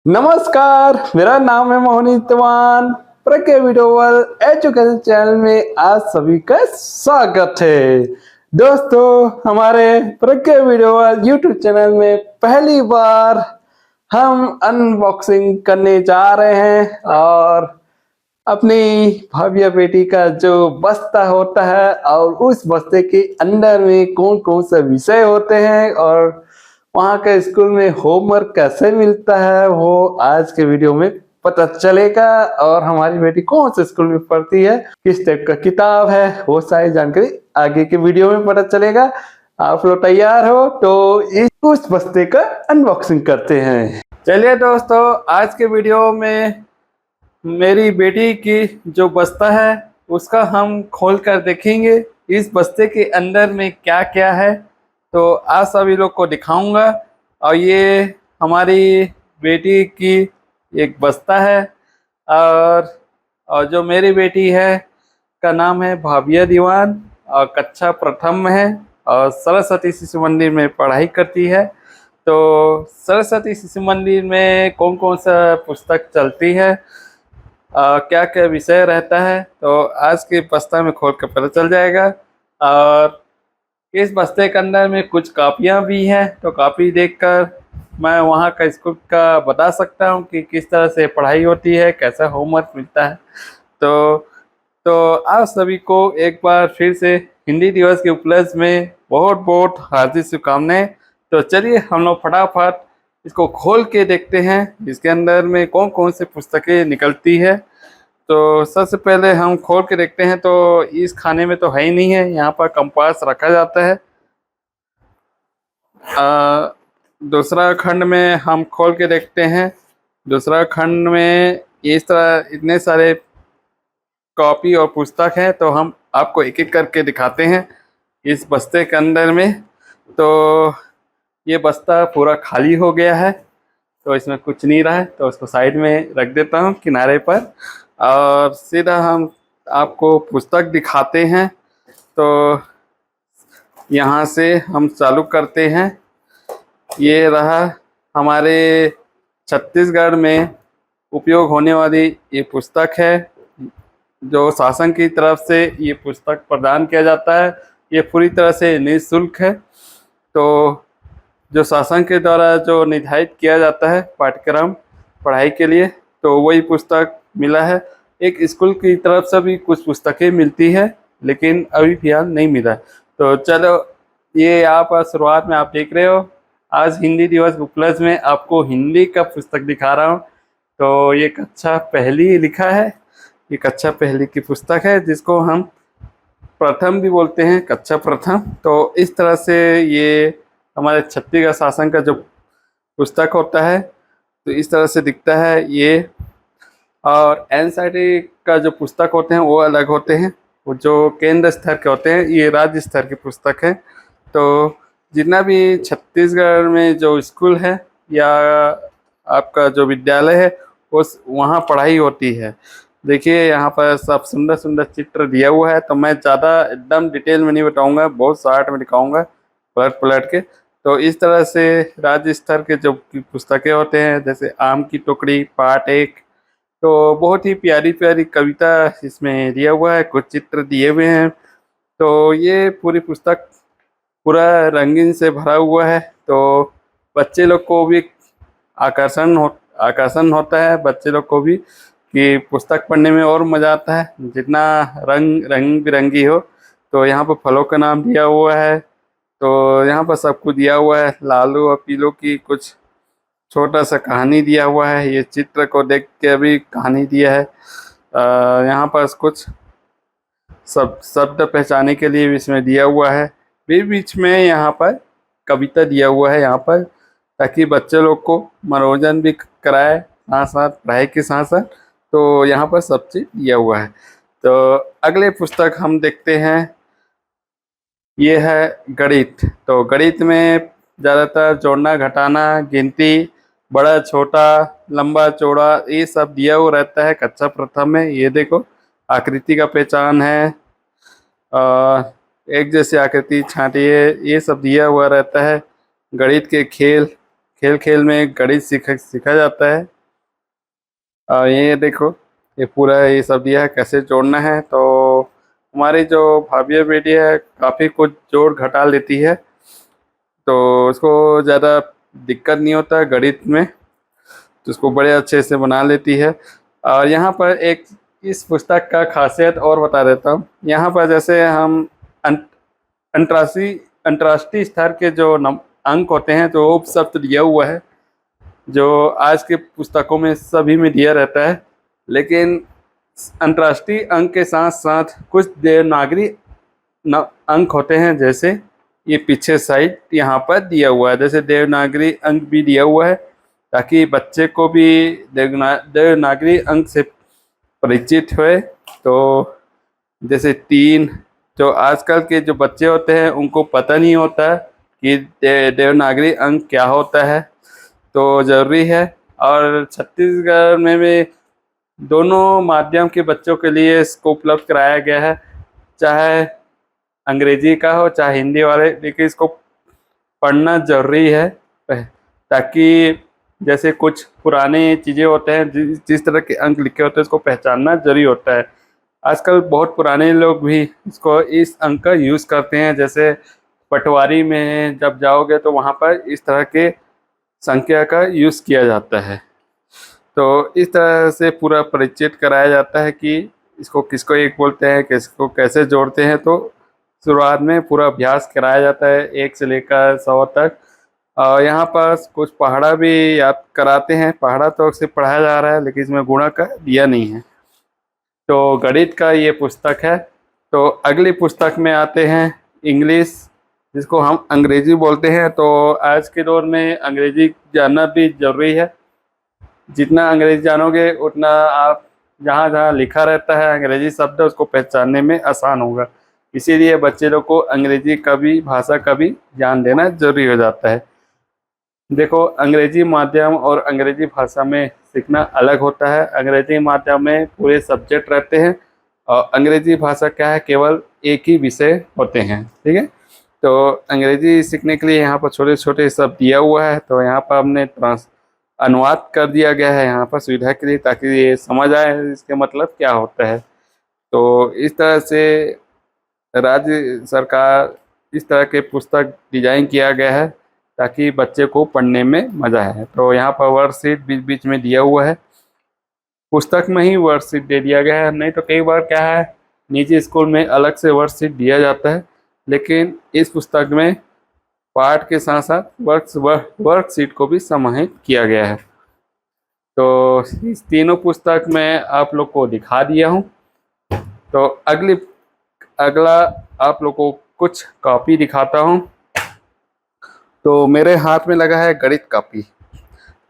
नमस्कार, मेरा नाम है मोहनीश चौहान। प्रज्ञा वीडियोवल एजुकेशन चैनल में आप सभी का स्वागत है। दोस्तों, हमारे प्रज्ञा वीडियोवल यूट्यूब चैनल में पहली बार हम अनबॉक्सिंग करने जा रहे हैं और अपनी भव्य बेटी का जो बस्ता होता है और उस बस्ते के अंदर में कौन कौन से विषय होते हैं और वहाँ के स्कूल में होमवर्क कैसे मिलता है वो आज के वीडियो में पता चलेगा। और हमारी बेटी कौन से स्कूल में पढ़ती है, किस टाइप का किताब है, वो सारी जानकारी आगे के वीडियो में पता चलेगा। आप लोग तैयार हो तो उस बस्ते का अनबॉक्सिंग करते हैं। चलिए दोस्तों, आज के वीडियो में मेरी बेटी की जो बस्ता है उसका हम खोल कर देखेंगे इस बस्ते के अंदर में क्या क्या है, तो आप सभी लोग को दिखाऊंगा। और ये हमारी बेटी की एक बस्ता है और जो मेरी बेटी है का नाम है भाविया दीवान और कक्षा प्रथम में है और सरस्वती शिशु मंदिर में पढ़ाई करती है। तो सरस्वती शिशु मंदिर में कौन कौन सा पुस्तक चलती है, क्या क्या विषय रहता है, तो आज के बस्ता में खोल कर पता चल जाएगा। और इस बस्ते के अंदर में कुछ कापियाँ भी हैं, तो कापी देखकर मैं वहाँ का स्कूल का बता सकता हूँ कि किस तरह से पढ़ाई होती है, कैसा होमवर्क मिलता है। तो आप सभी को एक बार फिर से हिंदी दिवस के उपलक्ष्य में बहुत बहुत हार्दिक शुभकामनाएं। तो चलिए हम लोग फटाफट इसको खोल के देखते हैं इसके अंदर में कौन कौन से पुस्तकें निकलती है। तो सबसे पहले हम खोल के देखते हैं। तो इस खाने में तो है ही नहीं है, यहाँ पर कंपास रखा जाता है। दूसरा खंड में हम खोल के देखते हैं। दूसरा खंड में इस तरह इतने सारे कॉपी और पुस्तक है, तो हम आपको एक एक करके दिखाते हैं इस बस्ते के अंदर में। तो ये बस्ता पूरा खाली हो गया है, तो इसमें कुछ नहीं रहा है, तो उसको साइड में रख देता हूँ किनारे पर और सीधा हम आपको पुस्तक दिखाते हैं। तो यहाँ से हम चालू करते हैं। ये रहा हमारे छत्तीसगढ़ में उपयोग होने वाली ये पुस्तक है, जो शासन की तरफ से ये पुस्तक प्रदान किया जाता है। ये पूरी तरह से निःशुल्क है। तो जो शासन के द्वारा जो निर्धारित किया जाता है पाठ्यक्रम पढ़ाई के लिए, तो वही पुस्तक मिला है। एक स्कूल की तरफ से भी कुछ पुस्तकें मिलती है, लेकिन अभी फिलहाल नहीं मिला। तो चलो, ये आप शुरुआत में आप देख रहे हो, आज हिंदी दिवस उपलक्ष्य में आपको हिंदी का पुस्तक दिखा रहा हूँ। तो ये कक्षा पहली लिखा है, ये कक्षा पहली की पुस्तक है जिसको हम प्रथम भी बोलते हैं, कक्षा प्रथम। तो इस तरह से ये हमारे छत्तीसगढ़ शासन का जो पुस्तक होता है, तो इस तरह से दिखता है ये। और एनसीईआरटी का जो पुस्तक होते हैं वो अलग होते हैं, वो जो केंद्र स्तर के होते हैं, ये राज्य स्तर की पुस्तक है। तो जितना भी छत्तीसगढ़ में जो स्कूल है या आपका जो विद्यालय है उस वहाँ पढ़ाई होती है। देखिए यहाँ पर सब सुंदर सुंदर चित्र दिया हुआ है, तो मैं ज़्यादा एकदम डिटेल में नहीं बताऊँगा, बहुत शार्ट में दिखाऊँगा पलट पलट के। तो इस तरह से राज्य स्तर के जो पुस्तकें होते हैं, जैसे आम की टुकड़ी पार्ट 1, तो बहुत ही प्यारी प्यारी कविता इसमें दिया हुआ है, कुछ चित्र दिए हुए हैं। तो ये पूरी पुस्तक पूरा रंगीन से भरा हुआ है, तो बच्चे लोग को भी आकर्षण होता है, बच्चे लोग को भी कि पुस्तक पढ़ने में और मज़ा आता है जितना रंग बिरंगी हो। तो यहाँ पर फलों का नाम दिया हुआ है, तो यहाँ पर सब कुछ दिया हुआ है। लालू और पीलू की कुछ छोटा सा कहानी दिया हुआ है, ये चित्र को देख के अभी कहानी दिया है। यहाँ पर कुछ सब शब्द पहचाने के लिए भी इसमें दिया हुआ है। बीच बीच में यहाँ पर कविता दिया हुआ है यहाँ पर, ताकि बच्चे लोग को मनोरंजन भी कराए साथ साथ पढ़ाई के साथ साथ। तो यहाँ पर सब चीज़ दिया हुआ है। तो अगले पुस्तक हम देखते हैं, ये है गणित। तो गणित में ज़्यादातर जोड़ना घटाना गिनती बड़ा छोटा लंबा चौड़ा ये सब दिया हुआ रहता है कक्षा प्रथम में। ये देखो आकृति का पहचान है, एक जैसी आकृति छांटिए, ये सब दिया हुआ रहता है। गणित के खेल खेल खेल में गणित सीखा जाता है। और ये देखो, ये पूरा ये सब दिया है कैसे जोड़ना है। तो हमारी जो भाभी बेटी है काफ़ी कुछ जोड़ घटा लेती है, तो उसको ज़्यादा दिक्कत नहीं होता है गणित में, तो उसको बड़े अच्छे से बना लेती है। और यहाँ पर एक इस पुस्तक का खासियत और बता देता हूँ। यहाँ पर जैसे हम अंतर्राष्ट्रीय अंतर्राष्ट्रीय स्तर के जो अंक होते हैं तो उपशब्द दिया हुआ है, जो आज के पुस्तकों में सभी में दिया रहता है। लेकिन अंतर्राष्ट्रीय अंक के साथ साथ कुछ देवनागरी अंक होते हैं, जैसे ये पीछे साइड यहाँ पर दिया हुआ है, जैसे देवनागरी अंक भी दिया हुआ है, ताकि बच्चे को भी देवनागरी अंक से परिचित हुए। तो जैसे 3, जो आजकल के जो बच्चे होते हैं उनको पता नहीं होता कि देवनागरी अंक क्या होता है, तो ज़रूरी है। और छत्तीसगढ़ में भी दोनों माध्यम के बच्चों के लिए इसको उपलब्ध कराया गया है, चाहे अंग्रेजी का हो चाहे हिंदी वाले, लेकिन इसको पढ़ना ज़रूरी है, ताकि जैसे कुछ पुराने चीज़ें होते हैं, जिस तरह के अंक लिखे होते हैं उसको पहचानना जरूरी होता है। आजकल बहुत पुराने लोग भी इसको इस अंक का यूज़ करते हैं, जैसे पटवारी में जब जाओगे तो वहाँ पर इस तरह के संख्या का यूज़ किया जाता है। तो इस तरह से पूरा परिचित कराया जाता है कि इसको किसको एक बोलते हैं, किसको कैसे जोड़ते हैं। तो शुरुआत में पूरा अभ्यास कराया जाता है 1 से लेकर 100 तक। और यहाँ पर कुछ पहाड़ा भी याद कराते हैं। पहाड़ा तो अक्सर पढ़ाया जा रहा है, लेकिन इसमें गुणा का दिया नहीं है। तो गणित का ये पुस्तक है। तो अगली पुस्तक में आते हैं इंग्लिश, जिसको हम अंग्रेजी बोलते हैं। तो आज के दौर में अंग्रेजी जानना भी ज़रूरी है। जितना अंग्रेजी जानोगे उतना आप जहाँ जहाँ लिखा रहता है अंग्रेजी शब्द उसको पहचानने में आसान होगा। इसीलिए बच्चे लोग को अंग्रेजी का भी भाषा का भी ज्ञान देना जरूरी हो जाता है। देखो, अंग्रेजी माध्यम और अंग्रेजी भाषा में सीखना अलग होता है। अंग्रेजी माध्यम में पूरे सब्जेक्ट रहते हैं, और अंग्रेजी भाषा क्या है, केवल एक ही विषय होते हैं। ठीक है, तो अंग्रेजी सीखने के लिए यहाँ पर छोटे छोटे सब दिया हुआ है, तो यहाँ पर हमने अनुवाद कर दिया गया है यहाँ पर सुविधा के लिए, ताकि ये समझ आए इसके मतलब क्या होता है। तो इस तरह से राज्य सरकार इस तरह के पुस्तक डिजाइन किया गया है ताकि बच्चे को पढ़ने में मज़ा आए। तो यहाँ पर वर्कशीट बीच बीच में दिया हुआ है, पुस्तक में ही वर्कशीट दे दिया गया है। नहीं तो कई बार क्या है, निजी स्कूल में अलग से वर्कशीट दिया जाता है, लेकिन इस पुस्तक में पाठ के साथ साथ वर्कशीट को भी समाहित किया गया है। तो इस तीनों पुस्तक मैं आप लोग को दिखा दिया हूँ। तो अगला आप लोग को कुछ कॉपी दिखाता हूँ। तो मेरे हाथ में लगा है गणित कॉपी।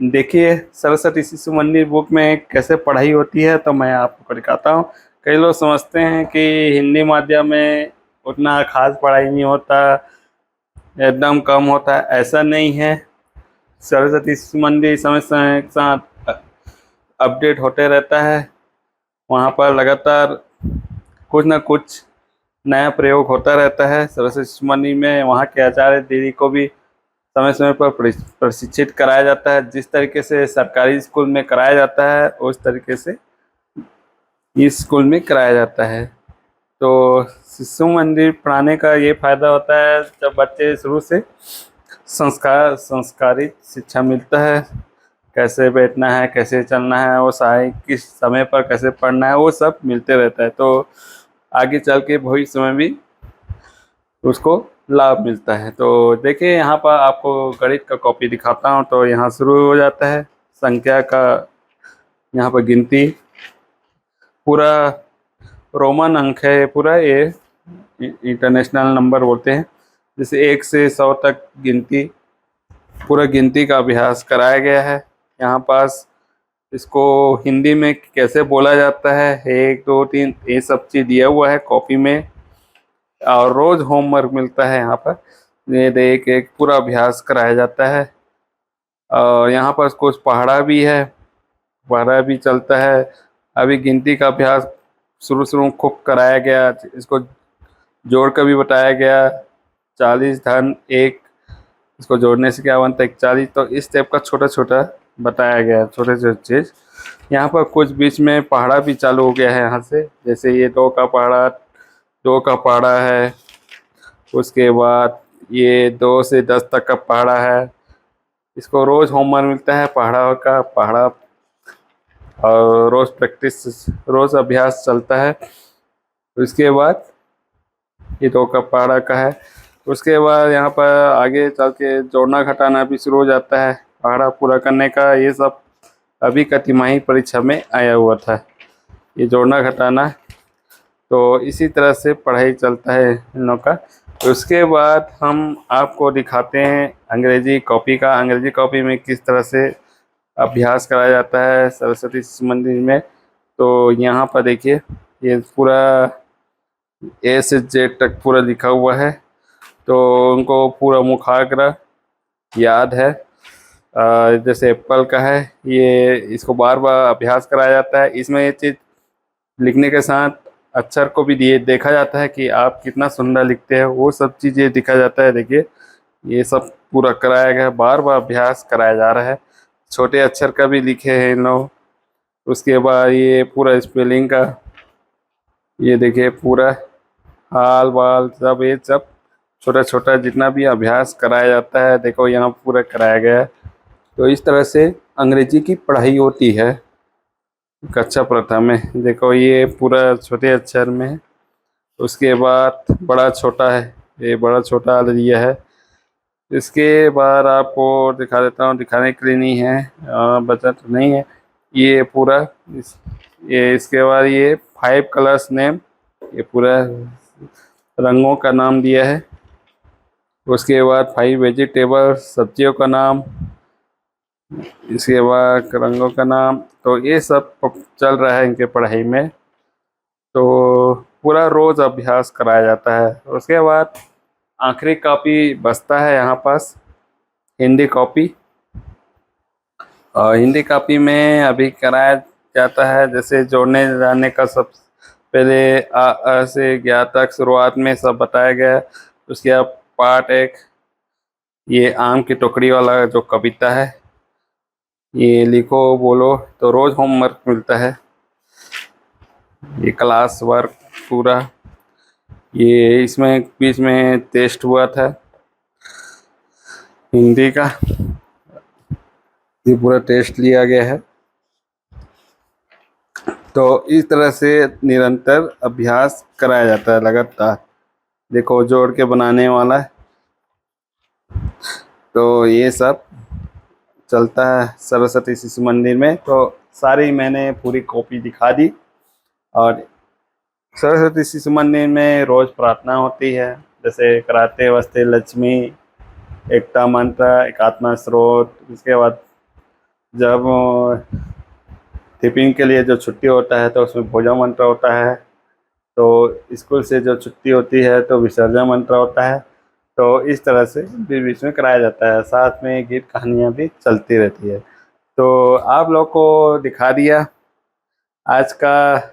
देखिए, सरस्वती शिशु मंदिर बुक में कैसे पढ़ाई होती है, तो मैं आपको दिखाता हूँ। कई लोग समझते हैं कि हिंदी माध्यम में उतना खास पढ़ाई नहीं होता, एकदम कम होता है। ऐसा नहीं है। सरस्वती शिशु मंदिर समय समय के साथ अपडेट होते रहता है। वहाँ पर लगातार कुछ ना कुछ नया प्रयोग होता रहता है। सरस्वती शिशु मंदिर में वहाँ के आचार्य दीदी को भी समय समय पर प्रशिक्षित कराया जाता है। जिस तरीके से सरकारी स्कूल में कराया जाता है उस तरीके से इस स्कूल में कराया जाता है। तो शिशु मंदिर पढ़ाने का ये फायदा होता है, जब बच्चे शुरू से संस्कारित शिक्षा मिलता है, कैसे बैठना है, कैसे चलना है, वो सारे किस समय पर कैसे पढ़ना है, वो सब मिलते रहता है। तो आगे चल के भविष्य में भी उसको लाभ मिलता है। तो देखिए, यहाँ पर आपको गणित का कॉपी दिखाता हूँ। तो यहाँ शुरू हो जाता है संख्या का, यहाँ पर गिनती, पूरा रोमन अंक है पूरा, ये इंटरनेशनल नंबर बोलते हैं। जैसे 1 से 100 तक गिनती, पूरा गिनती का अभ्यास कराया गया है। यहाँ पास इसको हिंदी में कैसे बोला जाता है, 1 2 3 ये सब चीज़ दिया हुआ है कॉपी में। और रोज़ होमवर्क मिलता है यहाँ पर, ये एक एक पूरा अभ्यास कराया जाता है। और यहाँ पर कुछ पहाड़ा भी है, पहाड़ा भी चलता है। अभी गिनती का अभ्यास शुरू शुरू में खूब कराया गया, इसको जोड़ कर भी बताया गया। 40 धन 1 इसको जोड़ने से क्या बनता है 41। तो इस टाइप का छोटा छोटा बताया गया है, छोटे छोटे चीज़। यहाँ पर कुछ बीच में पहाड़ा भी चालू हो गया है यहाँ से, जैसे ये 2 का पहाड़ा है। उसके बाद ये 2 से 10 तक का पहाड़ा है। इसको रोज होमवर्क मिलता है पहाड़ा का, पहाड़ा और रोज प्रैक्टिस, रोज अभ्यास चलता है। उसके बाद ये 2 का पहाड़ा का है। उसके बाद यहाँ पर आगे चल के जोड़ना घटाना भी शुरू हो जाता है पहाड़ा पूरा करने का। ये सब अभी का तिमाही परीक्षा में आया हुआ था, ये जोड़ना घटाना। तो इसी तरह से पढ़ाई चलता है इन लोग का। उसके बाद हम आपको दिखाते हैं अंग्रेजी कॉपी का, अंग्रेजी कॉपी में किस तरह से अभ्यास कराया जाता है सरस्वती शिशु मंदिर में। तो यहाँ पर देखिए ये पूरा ए से जेड तक पूरा लिखा हुआ है। तो उनको पूरा मुखाग्र याद है। जैसे एप्पल का है, ये इसको बार बार अभ्यास कराया जाता है। इसमें ये चीज़ लिखने के साथ अक्षर को भी दिए देखा जाता है कि आप कितना सुंदर लिखते हैं, वो सब चीज़ें दिखा जाता है। देखिए ये सब पूरा कराया गया है, बार बार अभ्यास कराया जा रहा है। छोटे अक्षर का भी लिखे हैं इन लोग। उसके बाद ये पूरा स्पेलिंग का, ये देखिए पूरा हाल बाल सब, ये सब छोटा छोटा जितना भी अभ्यास कराया जाता है देखो यहाँ पूरा कराया गया है। तो इस तरह से अंग्रेजी की पढ़ाई होती है कक्षा प्रथम में। देखो ये पूरा छोटे अक्षर में है। उसके बाद बड़ा छोटा है, ये बड़ा छोटा दिया है। इसके बाद आपको दिखा देता हूँ, दिखाने के लिए नहीं है, बचत नहीं है ये पूरा ये। इसके बाद ये 5 कलर्स नेम, ये पूरा रंगों का नाम दिया है। उसके बाद 5 वेजिटेबल, सब्जियों का नाम। इसके बाद रंगों का नाम। तो ये सब चल रहा है इनके पढ़ाई में। तो पूरा रोज अभ्यास कराया जाता है। उसके बाद आखिरी कॉपी बचता है यहाँ पास, हिंदी कॉपी। और हिंदी कॉपी में अभी कराया जाता है जैसे जोड़ने जाने का। सब पहले आ से 11 तक शुरुआत में सब बताया गया है। उसके बाद पार्ट 1, ये आम की टोकरी वाला जो कविता है, ये लिखो बोलो। तो रोज होमवर्क मिलता है, ये क्लास वर्क पूरा। ये इसमें बीच में टेस्ट हुआ था हिंदी का, ये पूरा टेस्ट लिया गया है। तो इस तरह से निरंतर अभ्यास कराया जाता है लगातार। देखो जोड़ के बनाने वाला है। तो ये सब चलता है सरस्वती शिशु मंदिर में। तो सारी मैंने पूरी कॉपी दिखा दी। और सरस्वती शिशु मंदिर में रोज प्रार्थना होती है, जैसे कराते वस्ते लक्ष्मी, एकता मंत्र, एकात्मा स्रोत। उसके बाद जब टिफिन के लिए जो छुट्टी होता है तो उसमें भोजन मंत्र होता है। तो स्कूल से जो छुट्टी होती है तो विसर्जन मंत्र होता है। तो इस तरह से बीच बीच में कराया जाता है, साथ में गीत कहानियाँ भी चलती रहती है। तो आप लोग को दिखा दिया आज का,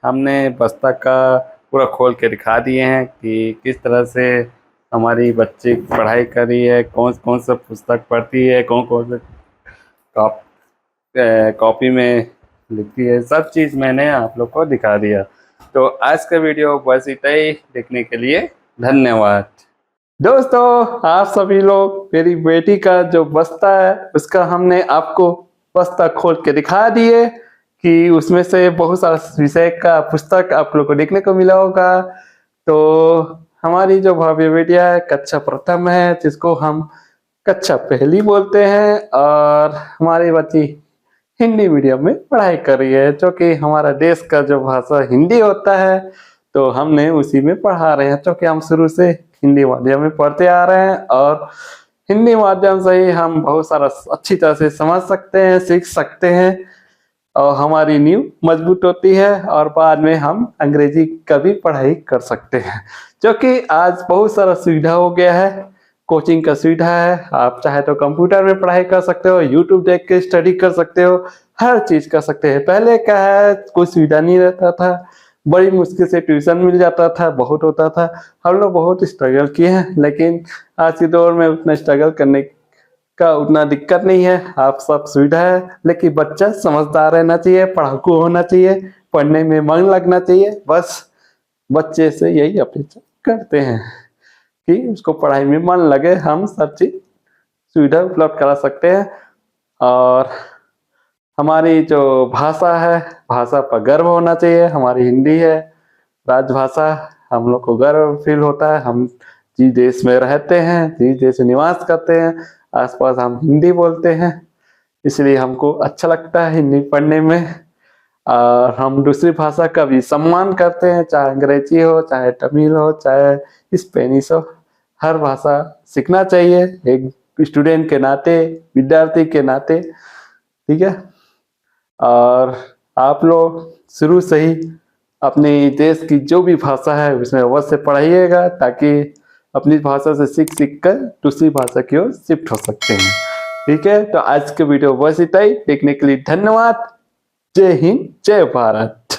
हमने बस्ता का पूरा खोल के दिखा दिए हैं कि किस तरह से हमारी बच्ची पढ़ाई कर रही है, कौन कौन सा पुस्तक पढ़ती है, कौन कौन से कॉपी में लिखती है। सब चीज़ मैंने आप लोग को दिखा दिया। तो आज का वीडियो बस इतना ही, देखने के लिए धन्यवाद। दोस्तों आप सभी लोग, मेरी बेटी का जो बस्ता है उसका हमने आपको बस्ता खोल के दिखा दिए कि उसमें से बहुत सारा विषय का पुस्तक आप लोग को देखने को मिला होगा। तो हमारी जो भव्य बेटिया है कक्षा प्रथम है, जिसको हम कक्षा पहली बोलते हैं, और हमारी बच्ची हिंदी मीडियम में पढ़ाई कर रही है, जो कि हमारा देश का जो भाषा हिंदी होता है तो हमने उसी में पढ़ा रहे हैं, क्योंकि हम शुरू से हिंदी माध्यम में पढ़ते आ रहे हैं। और हिंदी माध्यम से ही हम बहुत सारा अच्छी तरह से समझ सकते हैं, सीख सकते हैं, और हमारी नींव मजबूत होती है। और बाद में हम अंग्रेजी का भी पढ़ाई कर सकते हैं, जो कि आज बहुत सारा सुविधा हो गया है। कोचिंग का सुविधा है, आप चाहे तो कंप्यूटर में पढ़ाई कर सकते हो, यूट्यूब देख के स्टडी कर सकते हो, हर चीज कर सकते हैं। पहले क्या है, कोई सुविधा नहीं रहता था, बड़ी मुश्किल से ट्यूशन मिल जाता था, बहुत होता था। हम लोग बहुत स्ट्रगल किए हैं, लेकिन आज के दौर में उतना स्ट्रगल करने का उतना दिक्कत नहीं है। आप सब सुविधा है, लेकिन बच्चा समझदार रहना चाहिए, पढ़ाकू होना चाहिए, पढ़ने में मन लगना चाहिए। बस बच्चे से यही अपेक्षा करते हैं कि उसको पढ़ाई में मन लगे। हम सब चीज सुविधा उपलब्ध करा सकते हैं। और हमारी जो भाषा है, भाषा पर गर्व होना चाहिए। हमारी हिंदी है राजभाषा, हम लोग को गर्व फील होता है। हम जिस देश में रहते हैं, जिस देश में निवास करते हैं, आसपास हम हिंदी बोलते हैं, इसलिए हमको अच्छा लगता है हिंदी पढ़ने में। और हम दूसरी भाषा का भी सम्मान करते हैं, चाहे अंग्रेजी हो, चाहे तमिल हो, चाहे स्पेनिश हो। हर भाषा सीखना चाहिए एक स्टूडेंट के नाते, विद्यार्थी के नाते, ठीक है। और आप लोग शुरू से ही अपने देश की जो भी भाषा है उसमें अवश्य पढ़ाइएगा, ताकि अपनी भाषा से सीख कर दूसरी भाषा की ओर शिफ्ट हो सकते हैं, ठीक है। तो आज के वीडियो बस इतना ही। देखने के लिए धन्यवाद। जय हिंद, जय भारत।